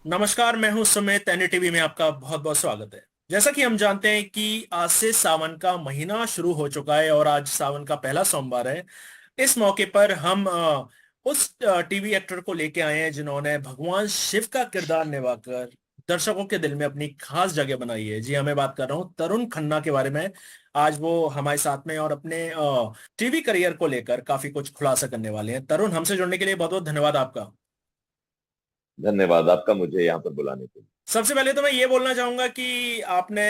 नमस्कार, मैं हूं सुमित। एनडीटीवी में आपका बहुत बहुत स्वागत है। जैसा कि हम जानते हैं कि आज से सावन का महीना शुरू हो चुका है और आज सावन का पहला सोमवार है। इस मौके पर हम उस टीवी एक्टर को लेके आए हैं जिन्होंने भगवान शिव का किरदार निभाकर दर्शकों के दिल में अपनी खास जगह बनाई है। जी हाँ, मैं बात कर रहा हूँ तरुण खन्ना के बारे में। आज वो हमारे साथ में और अपने टीवी करियर को लेकर काफी कुछ खुलासा करने वाले हैं। तरुण, हमसे जुड़ने के लिए बहुत बहुत धन्यवाद आपका। धन्यवाद आपका मुझे यहाँ पर बुलाने के लिए। सबसे पहले तो मैं ये बोलना चाहूंगा कि आपने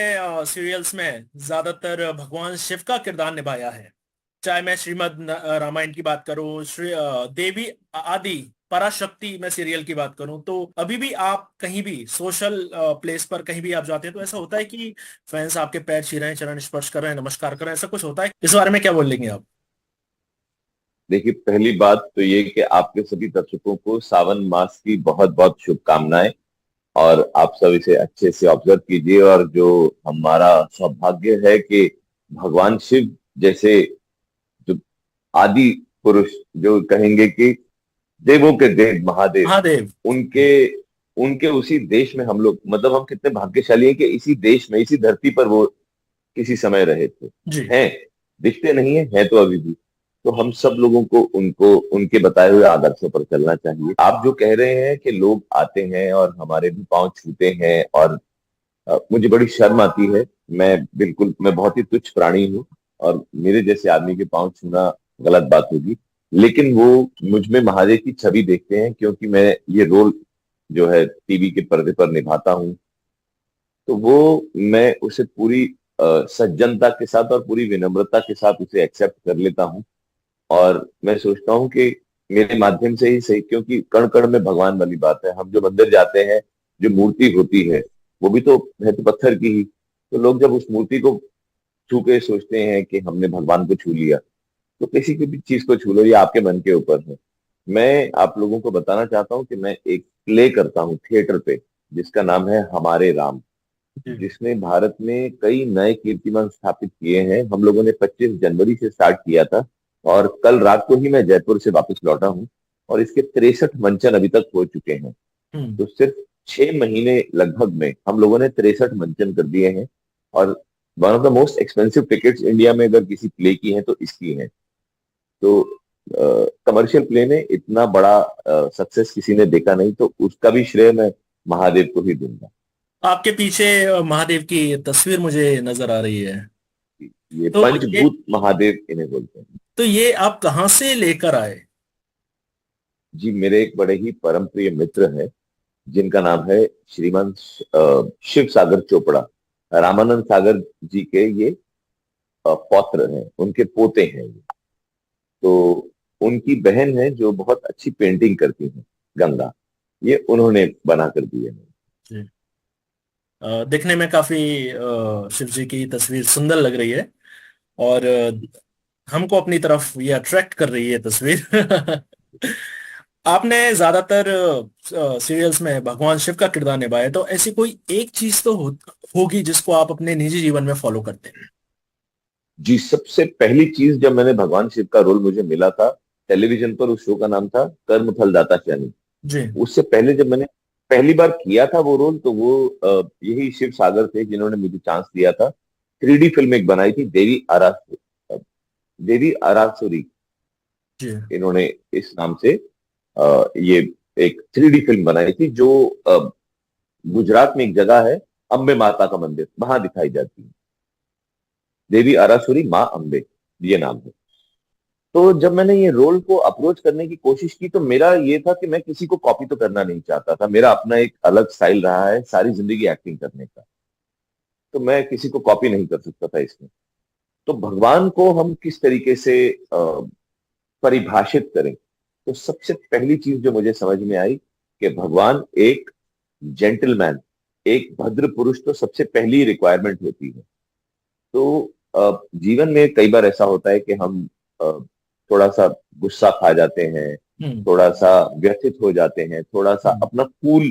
सीरियल्स में ज्यादातर भगवान शिव का किरदार निभाया है। चाहे मैं श्रीमद् रामायण की बात करूं, देवी आदि पराशक्ति में सीरियल की बात करूं, तो अभी भी आप कहीं भी सोशल प्लेस पर कहीं भी आप जाते हैं तो ऐसा होता है कि फैंस आपके पैर छू रहे हैं, चरण स्पर्श कर रहे हैं, नमस्कार कर रहे हैं, ऐसा कुछ होता है? इस बारे में क्या बोलेंगे आप? देखिए, पहली बात तो ये कि आपके सभी दर्शकों को सावन मास की बहुत बहुत शुभकामनाएं। और आप सब इसे अच्छे से ऑब्जर्व कीजिए। और जो हमारा सौभाग्य है कि भगवान शिव जैसे जो आदि पुरुष, जो कहेंगे कि देवों के देव महादेव, महादेव। उनके उनके उसी देश में हम लोग, मतलब हम कितने भाग्यशाली हैं कि इसी देश में, इसी धरती पर वो किसी समय रहे थे। जी। हैं, दिखते नहीं है तो अभी भी। तो हम सब लोगों को उनको उनके बताए हुए आदर्शों पर चलना चाहिए। आप जो कह रहे हैं कि लोग आते हैं और हमारे भी पांव छूते हैं, और मुझे बड़ी शर्म आती है। मैं बहुत ही तुच्छ प्राणी हूँ, और मेरे जैसे आदमी के पांव छूना गलत बात होगी। लेकिन वो मुझ में महादेव की छवि देखते हैं, क्योंकि मैं ये रोल जो है टीवी के पर्दे पर निभाता हूँ। तो वो मैं उसे पूरी सज्जनता के साथ और पूरी विनम्रता के साथ उसे एक्सेप्ट कर लेता हूँ। और मैं सोचता हूँ कि मेरे माध्यम से ही सही, क्योंकि कण कण में भगवान वाली बात है। हम जो मंदिर जाते हैं, जो मूर्ति होती है, वो भी तो है तो पत्थर की ही। तो लोग जब उस मूर्ति को छू के सोचते हैं कि हमने भगवान को छू लिया, तो किसी की भी चीज को छू लो, ये आपके मन के ऊपर है। मैं आप लोगों को बताना चाहता हूँ कि मैं एक प्ले करता हूँ थिएटर पे, जिसका नाम है हमारे राम, जी। जिसने भारत में कई नए कीर्तिमान स्थापित किए हैं। हम लोगों ने 25 जनवरी से स्टार्ट किया था, और कल रात को ही मैं जयपुर से वापस लौटा हूँ। और इसके 63 मंचन अभी तक हो चुके हैं। हम्म। तो सिर्फ 6 महीने लगभग में हम लोगों ने 63 मंचन कर दिए हैं। और one of the most expensive tickets India में अगर किसी प्ले की है तो इसकी है। तो कमर्शियल प्ले में इतना बड़ा सक्सेस किसी ने देखा नहीं, तो उसका भी श्रेय मैं महादेव को ही दूंगा। आपके पीछे महादेव की तस्वीर मुझे नजर आ रही है। ये तो ये पंचभूत महादेव इन्हें बोलते हैं। तो ये आप कहाँ से लेकर आए? जी, मेरे एक बड़े ही परम प्रिय मित्र हैं, जिनका नाम है श्रीमान शिव सागर चोपड़ा। रामानंद सागर जी के ये पौत्र हैं, उनके पोते हैं ये। तो उनकी बहन है जो बहुत अच्छी पेंटिंग करती है, गंगा। ये उन्होंने बना कर दी है। जी। दिखने में काफी शिव जी की तस्वीर सुंदर लग रही है और हमको अपनी तरफ ये अट्रैक्ट कर रही है तस्वीर। आपने ज्यादातर सीरियल्स में भगवान शिव का किरदार निभाया है, तो ऐसी कोई एक चीज तो होगी जिसको आप अपने निजी जीवन में फॉलो करते हैं। जी, सबसे पहली चीज जब मैंने भगवान शिव का रोल मुझे मिला था टेलीविजन पर, उस शो का नाम था कर्म फल दाता चैनल। जी। उससे पहले जब मैंने पहली बार किया था वो रोल, तो वो यही शिव सागर थे जिन्होंने मुझे चांस दिया था। 3D फिल्म एक बनाई थी, देवी आरासुरी, जी। इन्होंने इस नाम से ये एक 3D फिल्म बनाई थी, जो गुजरात में एक जगह है, अम्बे माता का मंदिर, वहां दिखाई जाती है। देवी आरासुरी माँ अम्बे, ये नाम है। तो जब मैंने ये रोल को अप्रोच करने की कोशिश की, तो मेरा ये था कि मैं किसी को कॉपी तो करना नहीं चाहता था। मेरा अपना एक अलग स्टाइल रहा है सारी जिंदगी एक्टिंग करने का। तो मैं किसी को कॉपी नहीं कर सकता था इसमें। तो भगवान को हम किस तरीके से परिभाषित करें, तो सबसे पहली चीज जो मुझे समझ में आई कि भगवान एक जेंटलमैन, एक भद्र पुरुष, तो सबसे पहली रिक्वायरमेंट होती है। तो जीवन में कई बार ऐसा होता है कि हम थोड़ा सा गुस्सा खा जाते हैं, हम्म। थोड़ा सा व्यथित हो जाते हैं, थोड़ा सा हम्म। अपना कूल,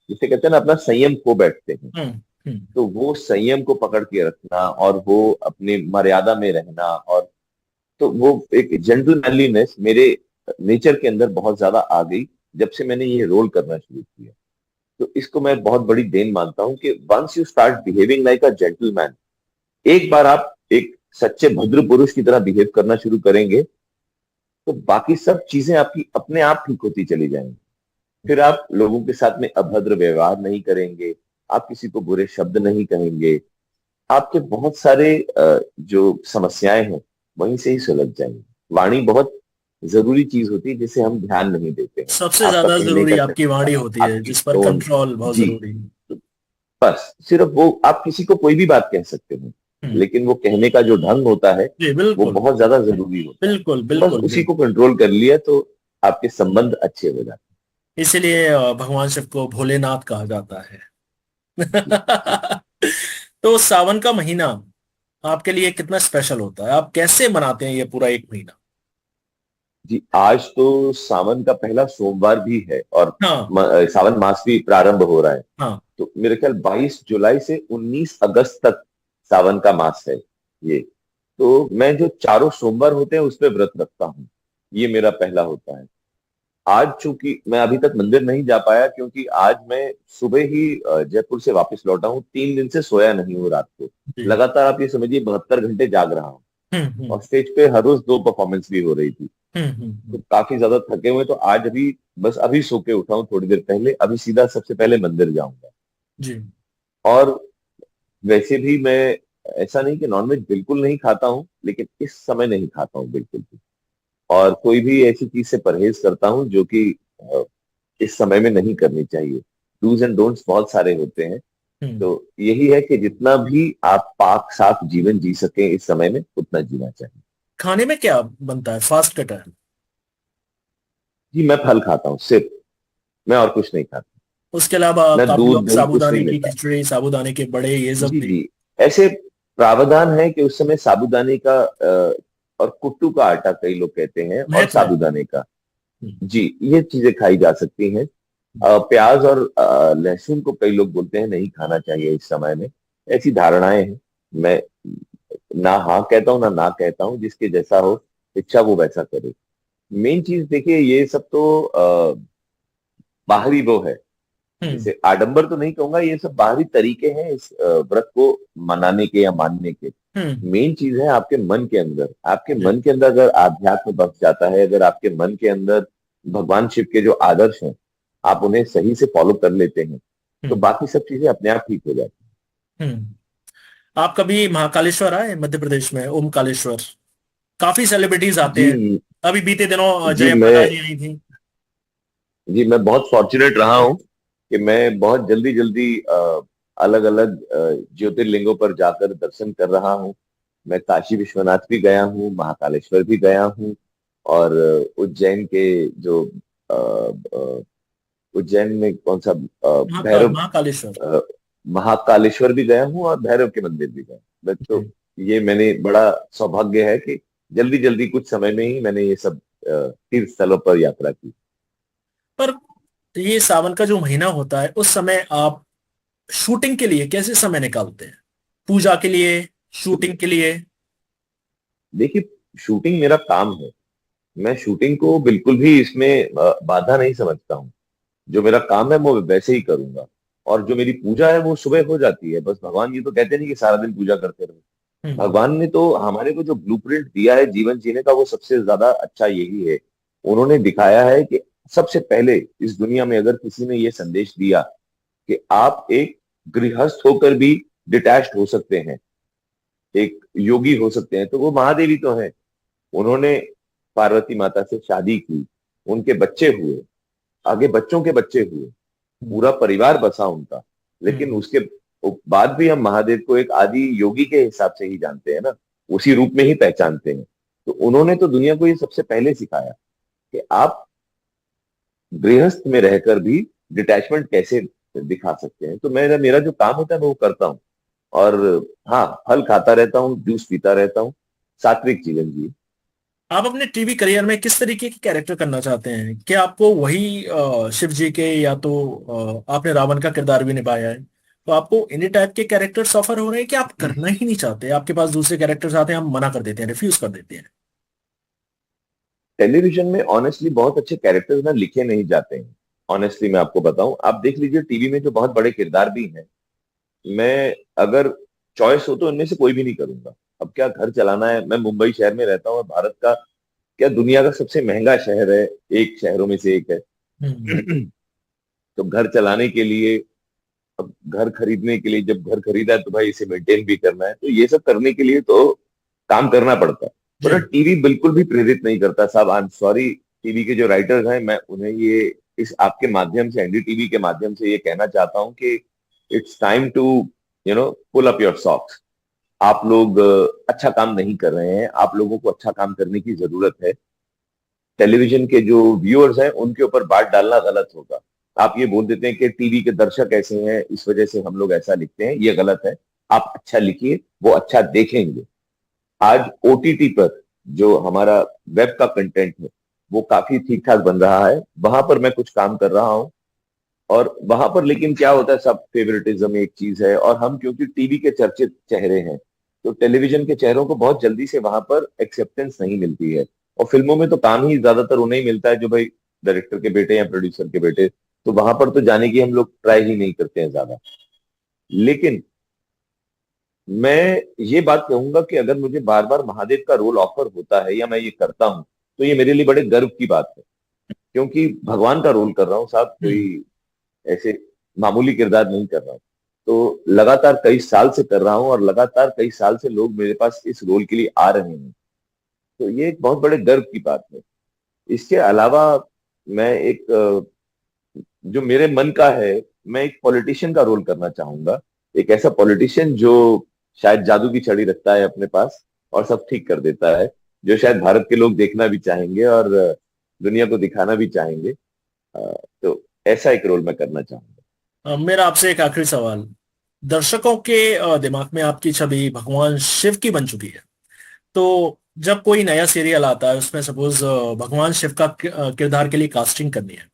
जिसे कहते हैं ना, अपना संयम खो बैठते हैं। हम्म। हम्म। तो वो संयम को पकड़ के रखना, और वो अपनी मर्यादा में रहना, और तो वो एक जेंटलमैनलीनेस मेरे नेचर के अंदर बहुत ज्यादा आ गई जब से मैंने ये रोल करना शुरू किया। तो इसको मैं बहुत बड़ी देन मानता हूं कि once you start behaving like a gentleman, एक बार आप एक सच्चे भद्र पुरुष की तरह बिहेव करना शुरू करेंगे, तो बाकी सब चीजें आपकी अपने आप ठीक होती चली जाएंगी। फिर आप लोगों के साथ में अभद्र व्यवहार नहीं करेंगे, आप किसी को बुरे शब्द नहीं कहेंगे, आपके बहुत सारे जो समस्याएं हैं वहीं से ही सुलझ जाएंगी। वाणी बहुत जरूरी चीज होती है जिसे हम ध्यान नहीं देते हैं। सबसे आपका ज्यादा कहने जरूरी का आपकी वाणी तरीका, होती है, आपकी जिस पर टोन। कंट्रोल बहुत जी, जरूरी है। बस सिर्फ वो, आप किसी को कोई भी बात कह सकते हो, हम्म। लेकिन वो कहने का जो ढंग होता है जी वो बिल्कुल। बहुत ज्यादा जरूरी होता है। बिल्कुल तो बस बिल्कुल उसी बिल्कुल। को कंट्रोल कर लिया तो आपके संबंध अच्छे हो जाते इसीलिए भगवान शिव को भोलेनाथ कहा जाता है। हैं। तो सावन का महीना आपके लिए कितना स्पेशल होता है? आप कैसे मनाते हैं ये पूरा एक महीना? जी, आज तो सावन का पहला सोमवार भी है और हाँ। सावन मास भी प्रारंभ हो रहा है। हाँ। तो मेरे ख्याल 22 जुलाई से 19 अगस्त तक सावन का मास है ये। तो मैं जो चारों सोमवार होते हैं उस पे व्रत रखता हूँ, ये मेरा पहला होता है। आज चूंकि मैं अभी तक मंदिर नहीं जा पाया क्योंकि आज मैं सुबह ही जयपुर से वापस लौटा हूँ, 3 दिन से सोया नहीं हूँ रात को। जी। लगातार आप ये समझिए 72 घंटे जाग रहा हूँ हम्म। और स्टेज पे हर रोज 2 परफॉर्मेंस भी हो रही थी। तो हम्म। काफी ज्यादा थके हुए, तो आज अभी बस अभी सो के उठा हूँ थोड़ी देर पहले, अभी सीधा सबसे पहले मंदिर जाऊंगा। जी। और वैसे भी मैं ऐसा नहीं कि नॉनवेज बिल्कुल नहीं खाता हूँ, लेकिन इस समय नहीं खाता हूँ बिल्कुल भी। और कोई भी ऐसी चीज से परहेज करता हूँ जो कि इस समय में नहीं करनी चाहिए। डूज एंड डोंट्स बहुत सारे होते हैं। हम्म। तो यही है कि जितना भी आप पाक साफ जीवन जी सके इस समय में, उतना जीना चाहिए। खाने में क्या बनता है फास्ट का टाइम? जी, मैं फल खाता हूँ सिर्फ, मैं और कुछ नहीं खाता। उसके अलावा मैं काफी दूध लोग दही कुछ नहीं साबूदाने की लेता। खिचड़ी, साबूदाने के बड़े, ये सब जी भी। जी, ऐसे प्रावधान है कि उस समय साबूदाने का और कुट्टू का आटा कई लोग कहते हैं, और महत्व है। साबूदाने का। हम्म। जी, ये चीजें खाई जा सकती हैं। प्याज और लहसुन को कई लोग बोलते हैं नहीं खाना चाहिए इस समय में, ऐसी धारणाएं हैं। मैं ना हाँ कहता हूँ ना ना कहता हूँ, जिसके जैसा हो इच्छा वो वैसा करे। मेन चीज देखिए, ये सब तो बाहरी वो है, हम्म। जैसे आडंबर तो नहीं कहूंगा, ये सब बाहरी तरीके हैं इस व्रत को मनाने के या मानने के। हम्म। मेन चीज है आपके मन के अंदर। आपके जी। मन के अंदर अगर आध्यात्म बस जाता है, अगर आपके मन के अंदर भगवान शिव के जो आदर्श हैं आप उन्हें सही से फॉलो कर लेते हैं, तो हम्म। बाकी सब चीजें अपने आप ठीक हो जाती हम्म। आप कभी महाकालेश्वर आए? मध्य प्रदेश में ओमकालेश्वर काफी सेलिब्रिटीज हैं। आते हैं। जी अभी बीते दिनों जी, जया प्रदा मैं जी आई थी। जी मैं बहुत फॉर्चुनेट रहा हूँ कि मैं बहुत जल्दी जल्दी अलग अलग ज्योतिर्लिंगों पर जाकर दर्शन कर रहा हूँ। मैं काशी विश्वनाथ भी गया हूँ, महाकालेश्वर भी गया हूँ, और उज्जैन के जो उज्जैन में कौन सा भैरव, महाकालेश्वर। अ, महाकालेश्वर भी गया हूँ और भैरव के मंदिर भी गया। मैं तो, जी। ये मैंने बड़ा सौभाग्य है कि जल्दी जल्दी कुछ समय में ही मैंने ये सब तीर्थ स्थलों पर यात्रा की। पर ये सावन का जो महीना होता है, उस समय आप शूटिंग के लिए कैसे समय निकालते हैं? पूजा के लिए, शूटिंग के लिए? देखिए, शूटिंग मेरा काम है। मैं शूटिंग को बिल्कुल भी इसमें बाधा नहीं समझता हूँ। जो मेरा काम है वो वैसे ही करूंगा। और जो मेरी पूजा है वो सुबह हो जाती है। बस भगवान जी तो कहते नहीं कि सारा दिन पूजा करते रहो। हम्म। भगवान ने तो हमारे को जो ब्लूप्रिंट दिया है जीवन जीने का, वो सबसे ज्यादा अच्छा यही है। उन्होंने दिखाया है कि सबसे पहले इस दुनिया में अगर किसी ने ये संदेश दिया कि आप एक गृहस्थ होकर भी डिटैच्ड हो सकते हैं, एक योगी हो सकते हैं, तो वो महादेवी तो है। उन्होंने पार्वती माता से शादी की, उनके बच्चे हुए, आगे बच्चों के बच्चे हुए, हम्म। पूरा परिवार बसा उनका। लेकिन हम्म। उसके बाद भी हम महादेव को एक आदि योगी के हिसाब से ही जानते हैं ना, उसी रूप में ही पहचानते हैं। तो उन्होंने तो दुनिया को ये सबसे पहले सिखाया कि आप गृहस्थ में रहकर भी डिटैचमेंट कैसे दिखा सकते हैं। तो मेरा मेरा जो काम होता है मैं वो करता हूँ। और हाँ, फल खाता रहता हूँ, जूस पीता रहता हूँ, सात्विक जीवन जी। आप अपने टीवी करियर में किस तरीके के कैरेक्टर करना चाहते हैं? क्या आपको वही शिव जी के, या तो आपने रावण का किरदार भी निभाया है, तो आपको इन्हीं टाइप के कैरेक्टर्स ऑफर हो रहे हैं कि आप करना ही नहीं चाहते? आपके पास दूसरे कैरेक्टर्स आते हैं, हम मना कर देते हैं, रिफ्यूज कर देते हैं? टेलीविजन में ऑनेस्टली बहुत अच्छे कैरेक्टर्स ना लिखे नहीं जाते हैं। ऑनेस्टली मैं आपको बताऊं, आप देख लीजिए टीवी में जो बहुत बड़े किरदार भी हैं, मैं अगर चॉइस हो तो इनमें से कोई भी नहीं करूंगा। अब क्या घर चलाना है, मैं मुंबई शहर में रहता हूँ, भारत का क्या दुनिया का सबसे महंगा शहर है, एक शहरों में से एक है। हम्म। तो घर चलाने के लिए, अब घर खरीदने के लिए, जब घर खरीदा है तो भाई इसे मेंटेन भी करना है, तो ये सब करने के लिए तो काम करना पड़ता है। पर जी। टीवी बिल्कुल भी प्रेरित नहीं करता साहब, आई एम सॉरी। टीवी के जो राइटर्स हैं, मैं उन्हें ये इस आपके माध्यम से, एनडीटीवी के माध्यम से ये कहना चाहता हूँ कि it's time to pull up your socks. आप लोग अच्छा काम नहीं कर रहे हैं, आप लोगों को अच्छा काम करने की जरूरत है। टेलीविजन के जो व्यूअर्स हैं उनके ऊपर बात डालना गलत होगा। आप ये बोल देते हैं कि टीवी के दर्शक ऐसे हैं, इस वजह से हम लोग ऐसा लिखते हैं, ये गलत है। आप अच्छा लिखिए, वो अच्छा देखेंगे। आज ओटीटी पर जो हमारा वेब का कंटेंट है वो काफी ठीक ठाक बन रहा है, वहां पर मैं कुछ काम कर रहा हूँ। और वहां पर लेकिन क्या होता है, सब फेवरेटिज्म एक चीज है, और हम क्योंकि टीवी के चर्चित चेहरे हैं, तो टेलीविजन के चेहरों को बहुत जल्दी से वहां पर एक्सेप्टेंस नहीं मिलती है। और फिल्मों में तो काम ही ज्यादातर उन्हें ही मिलता है जो भाई डायरेक्टर के बेटे या प्रोड्यूसर के बेटे, तो वहां पर तो जाने की हम लोग ट्राई ही नहीं करते हैं ज्यादा। लेकिन मैं ये बात कहूंगा कि अगर मुझे बार बार महादेव का रोल ऑफर होता है या मैं ये करता हूं, तो ये मेरे लिए बड़े गर्व की बात है, क्योंकि भगवान का रोल कर रहा हूँ साहब, हम्म। कोई ऐसे मामूली किरदार नहीं कर रहा हूँ। तो लगातार कई साल से कर रहा हूँ, और लगातार कई साल से लोग मेरे पास इस रोल के लिए आ रहे हैं, तो ये एक बहुत बड़े गर्व की बात है। इसके अलावा मैं एक जो मेरे मन का है, मैं एक पॉलिटिशियन का रोल करना चाहूंगा। एक ऐसा पॉलिटिशियन जो शायद जादू की छड़ी रखता है अपने पास और सब ठीक कर देता है, जो शायद भारत के लोग देखना भी चाहेंगे और दुनिया को दिखाना भी चाहेंगे। तो ऐसा एक रोल मैं करना चाहूंगा। मेरा आपसे एक आखिरी सवाल। दर्शकों के दिमाग में आपकी छवि भगवान शिव की बन चुकी है। तो जब कोई नया सीरियल आता है उसमें सपोज भगवान शिव का किरदार के लिए कास्टिंग करनी है,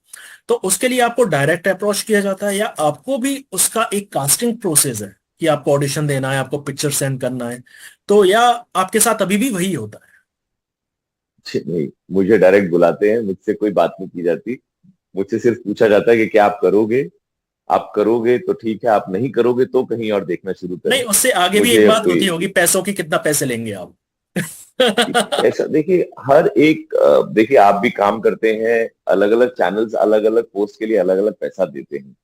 तो उसके लिए आपको डायरेक्ट अप्रोच किया जाता है या आपको भी उसका एक कास्टिंग प्रोसेस है कि आपको ऑडिशन देना है, आपको पिक्चर सेंड करना है, तो या आपके साथ अभी भी वही होता है? नहीं, मुझे डायरेक्ट बुलाते हैं, मुझसे कोई बात नहीं की जाती। मुझसे सिर्फ पूछा जाता है कि क्या आप करोगे। आप करोगे तो ठीक है, आप नहीं करोगे तो कहीं और देखना शुरू नहीं, करें। उससे आगे भी एक मुझे अब बात होती कोई होगी, पैसों की, कितना पैसे लेंगे आप? ऐसा देखिए, हर एक देखिए आप भी काम करते हैं, अलग अलग चैनल्स अलग अलग पोस्ट के लिए अलग अलग पैसा देते हैं।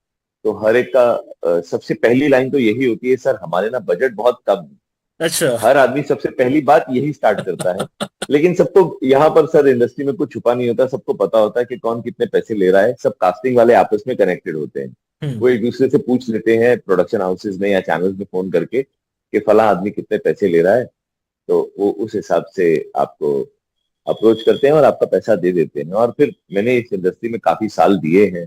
तो हर एक का सबसे पहली लाइन तो यही होती है, सर हमारे ना बजट बहुत कम है। अच्छा। हर आदमी सबसे पहली बात यही स्टार्ट करता है। लेकिन सबको यहाँ पर सर इंडस्ट्री में कुछ छुपा नहीं होता, सबको पता होता है कि कौन कितने पैसे ले रहा है। सब कास्टिंग वाले आपस में कनेक्टेड होते हैं, वो हम्म। एक दूसरे से पूछ लेते हैं प्रोडक्शन हाउसेज में या चैनल्स में फोन करके कि फला आदमी कितने पैसे ले रहा है। तो वो उस हिसाब से आपको अप्रोच करते हैं और आपका पैसा दे देते हैं। और फिर मैंने इस इंडस्ट्री में काफी साल दिए हैं,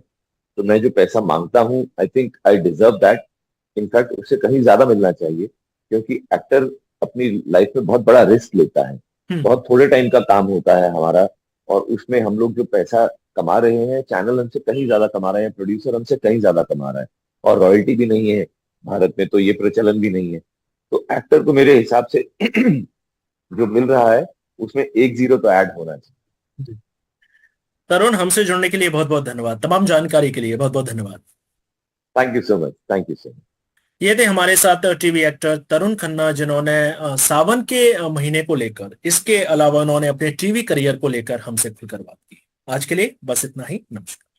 तो मैं जो पैसा मांगता हूँ I think I deserve that. In fact उससे कहीं ज्यादा मिलना चाहिए, क्योंकि एक्टर अपनी लाइफ में बहुत बड़ा रिस्क लेता है। हम्म। बहुत थोड़े टाइम का काम होता है हमारा, और उसमें हम लोग जो पैसा कमा रहे हैं, चैनल हमसे कहीं ज्यादा कमा रहे हैं, प्रोड्यूसर हमसे कहीं ज्यादा कमा रहा है, और रॉयल्टी भी नहीं है भारत में, तो ये प्रचलन भी नहीं है। तो एक्टर को मेरे हिसाब से जो मिल रहा है उसमें एक जीरो तो ऐड होना चाहिए। जी। तरुण, हमसे जुड़ने के लिए बहुत बहुत धन्यवाद, तमाम जानकारी के लिए बहुत बहुत धन्यवाद। Thank you so much, thank you so much. ये थे हमारे साथ टीवी एक्टर तरुण खन्ना, जिन्होंने सावन के महीने को लेकर, इसके अलावा उन्होंने अपने टीवी करियर को लेकर हमसे खुलकर बात की। आज के लिए बस इतना ही। नमस्कार।